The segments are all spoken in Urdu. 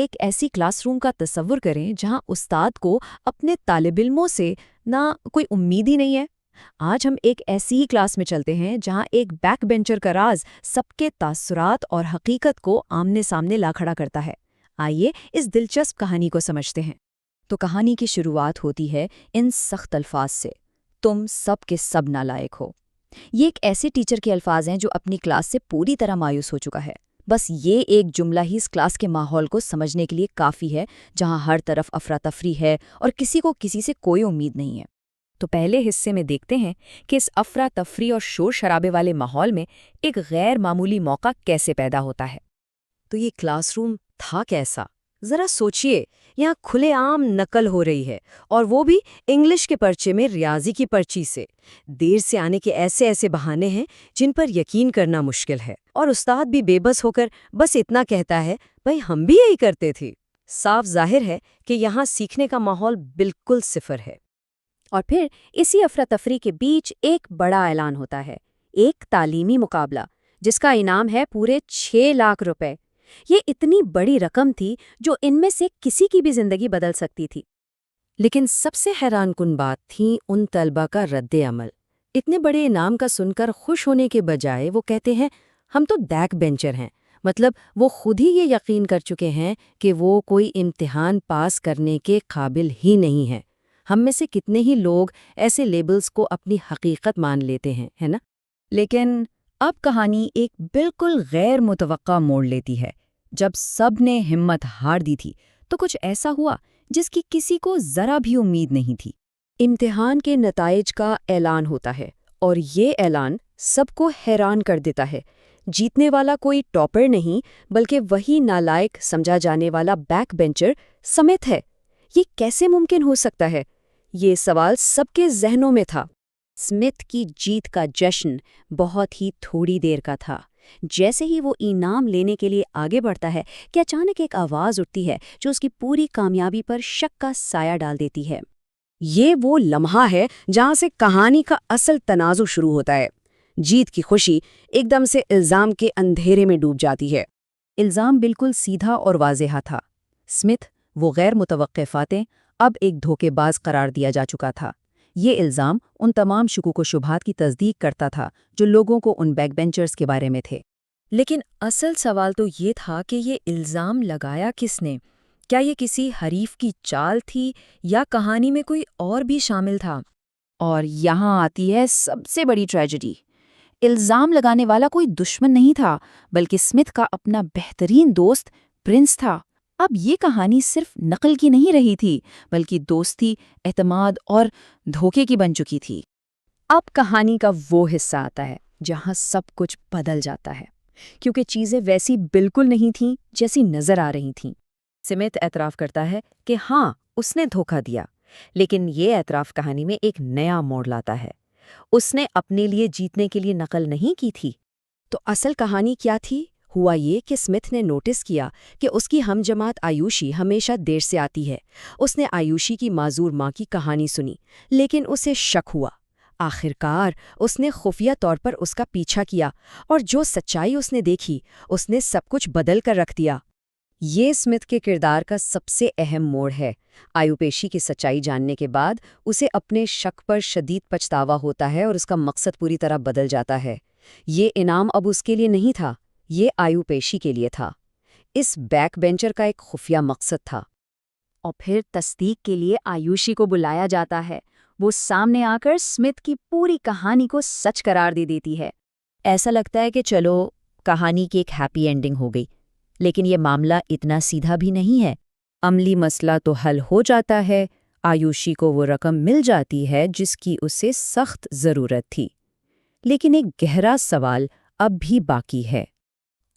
ایک ایسی کلاس روم کا تصور کریں جہاں استاد کو اپنے طالب علموں سے نہ کوئی امید ہی نہیں ہے۔ آج ہم ایک ایسی ہی کلاس میں چلتے ہیں جہاں ایک بیک بینچر کا راز سب کے تاثرات اور حقیقت کو آمنے سامنے لا کھڑا کرتا ہے۔ آئیے اس دلچسپ کہانی کو سمجھتے ہیں۔ تو کہانی کی شروعات ہوتی ہے ان سخت الفاظ سے، تم سب کے سب نالائق ہو۔ یہ ایک ایسے ٹیچر کے الفاظ ہیں جو اپنی کلاس سے پوری طرح مایوس ہو چکا ہے۔ بس یہ ایک جملہ ہی اس کلاس کے ماحول کو سمجھنے کے لیے کافی ہے، جہاں ہر طرف افراتفری ہے اور کسی کو کسی سے کوئی امید نہیں ہے۔ تو پہلے حصے میں دیکھتے ہیں کہ اس افراتفری اور شور شرابے والے ماحول میں ایک غیر معمولی موقع کیسے پیدا ہوتا ہے۔ تو یہ کلاس روم تھا کیسا؟ ذرا سوچئے، یہاں کھلے عام نقل ہو رہی ہے، اور وہ بھی انگلش کے پرچے میں ریاضی کی پرچی سے۔ دیر سے آنے کے ایسے بہانے ہیں جن پر یقین کرنا مشکل ہے، اور استاد بھی بے بس ہو کر بس اتنا کہتا ہے، بھائی ہم بھی یہی کرتے تھے۔ صاف ظاہر ہے کہ یہاں سیکھنے کا ماحول بالکل صفر ہے۔ اور پھر اسی افراتفری کے بیچ ایک بڑا اعلان ہوتا ہے، ایک تعلیمی مقابلہ جس کا انعام ہے پورے 6 لاکھ روپے۔ یہ اتنی بڑی رقم تھی جو ان میں سے کسی کی بھی زندگی بدل سکتی تھی۔ لیکن سب سے حیران کن بات تھی ان طلبہ کا رد عمل۔ اتنے بڑے انعام کا سن کر خوش ہونے کے بجائے وہ کہتے ہیں، ہم تو بیک بینچر ہیں۔ مطلب وہ خود ہی یہ یقین کر چکے ہیں کہ وہ کوئی امتحان پاس کرنے کے قابل ہی نہیں ہیں۔ ہم میں سے کتنے ہی لوگ ایسے لیبلز کو اپنی حقیقت مان لیتے ہیں، ہے نا؟ لیکن اب کہانی ایک بالکل غیر متوقع موڑ لیتی ہے۔ جب سب نے ہمت ہار دی تھی تو کچھ ایسا ہوا جس کی کسی کو ذرا بھی امید نہیں تھی۔ امتحان کے نتائج کا اعلان ہوتا ہے، اور یہ اعلان سب کو حیران کر دیتا ہے۔ جیتنے والا کوئی ٹاپر نہیں، بلکہ وہی نالائق سمجھا جانے والا بیک بینچر سمتھ ہے۔ یہ کیسے ممکن ہو سکتا ہے؟ یہ سوال سب کے ذہنوں میں تھا۔ اسمتھ کی جیت کا جشن بہت ہی تھوڑی دیر کا تھا۔ جیسے ہی وہ انعام لینے کے لیے آگے بڑھتا ہے کہ اچانک ایک آواز اٹھتی ہے جو اس کی پوری کامیابی پر شک کا سایہ ڈال دیتی ہے۔ یہ وہ لمحہ ہے جہاں سے کہانی کا اصل تنازع شروع ہوتا ہے۔ جیت کی خوشی ایک دم سے الزام کے اندھیرے میں ڈوب جاتی ہے۔ الزام بالکل سیدھا اور واضح تھا۔ اسمتھ، وہ غیر متوقع فاتح، اب ایک دھوکے باز قرار دیا جا چکا تھا۔ یہ الزام ان تمام شکوک و شبہات کی تصدیق کرتا تھا جو لوگوں کو ان بیک بینچرز کے بارے میں تھے۔ لیکن اصل سوال تو یہ تھا کہ یہ الزام لگایا کس نے؟ کیا یہ کسی حریف کی چال تھی یا کہانی میں کوئی اور بھی شامل تھا؟ اور یہاں آتی ہے سب سے بڑی ٹریجڈی۔ الزام لگانے والا کوئی دشمن نہیں تھا، بلکہ اسمتھ کا اپنا بہترین دوست پرنس تھا۔ اب یہ کہانی صرف نقل کی نہیں رہی تھی، بلکہ دوستی، اعتماد اور دھوکے کی بن چکی تھی۔ اب کہانی کا وہ حصہ آتا ہے جہاں سب کچھ بدل جاتا ہے، کیونکہ چیزیں ویسی بالکل نہیں تھیں جیسی نظر آ رہی تھیں۔ اسمتھ اعتراف کرتا ہے کہ ہاں، اس نے دھوکہ دیا، لیکن یہ اعتراف کہانی میں ایک نیا موڑ لاتا ہے۔ اس نے اپنے لیے جیتنے کے لیے نقل نہیں کی تھی۔ تو اصل کہانی کیا تھی؟ ہوا یہ کہ اسمتھ نے نوٹس کیا کہ اس کی ہم جماعت آیوشی ہمیشہ دیر سے آتی ہے۔ اس نے آیوشی کی معذور ماں کی کہانی سنی، لیکن اسے شک ہوا۔ آخرکار اس نے خفیہ طور پر اس کا پیچھا کیا، اور جو سچائی اس نے دیکھی اس نے سب کچھ بدل کر رکھ دیا۔ یہ اسمتھ کے کردار کا سب سے اہم موڑ ہے۔ آیوپیشی کی سچائی جاننے کے بعد اسے اپنے شک پر شدید پچھتاوا ہوتا ہے اور اس کا مقصد پوری طرح بدل جاتا ہے۔ یہ انعام اب اس کے لیے نہیں تھا، یہ آیوپیشی کے لیے تھا۔ اس بیک بینچر کا ایک خفیہ مقصد تھا۔ اور پھر تصدیق کے لیے آیوشی کو بلایا جاتا ہے۔ وہ سامنے آ کر اسمتھ کی پوری کہانی کو سچ قرار دے دیتی ہے۔ ایسا لگتا ہے کہ چلو کہانی کی ایک ہیپی اینڈنگ ہو گئی، لیکن یہ معاملہ اتنا سیدھا بھی نہیں ہے۔ عملی مسئلہ تو حل ہو جاتا ہے، آیوشی کو وہ رقم مل جاتی ہے جس کی اسے سخت ضرورت تھی، لیکن ایک گہرا سوال اب بھی باقی ہے۔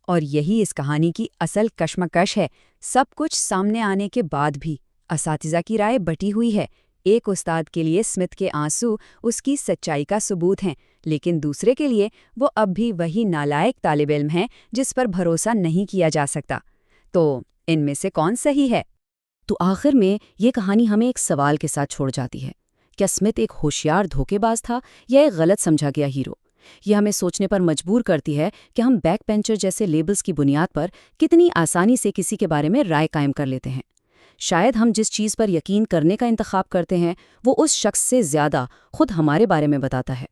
اور یہی اس کہانی کی اصل کشمکش ہے۔ سب کچھ سامنے آنے کے بعد بھی اساتذہ کی رائے بٹی ہوئی ہے۔ ایک استاد کے لیے اسمتھ کے آنسو اس کی سچائی کا ثبوت ہیں، لیکن دوسرے کے لیے وہ اب بھی وہی نالائق طالب علم ہیں جس پر بھروسہ نہیں کیا جا سکتا۔ تو ان میں سے کون صحیح ہے؟ تو آخر میں یہ کہانی ہمیں ایک سوال کے ساتھ چھوڑ جاتی ہے۔ کیا اسمتھ ایک ہوشیار دھوکے باز تھا یا ایک غلط سمجھا گیا ہیرو؟ یہ ہمیں سوچنے پر مجبور کرتی ہے کہ ہم بیک بینچر جیسے لیبلز کی بنیاد پر کتنی آسانی سے کسی کے بارے میں رائے قائم کر لیتے ہیں۔ شاید ہم جس چیز پر یقین کرنے کا انتخاب کرتے ہیں وہ اس شخص سے زیادہ خود ہمارے بارے میں بتاتا ہے۔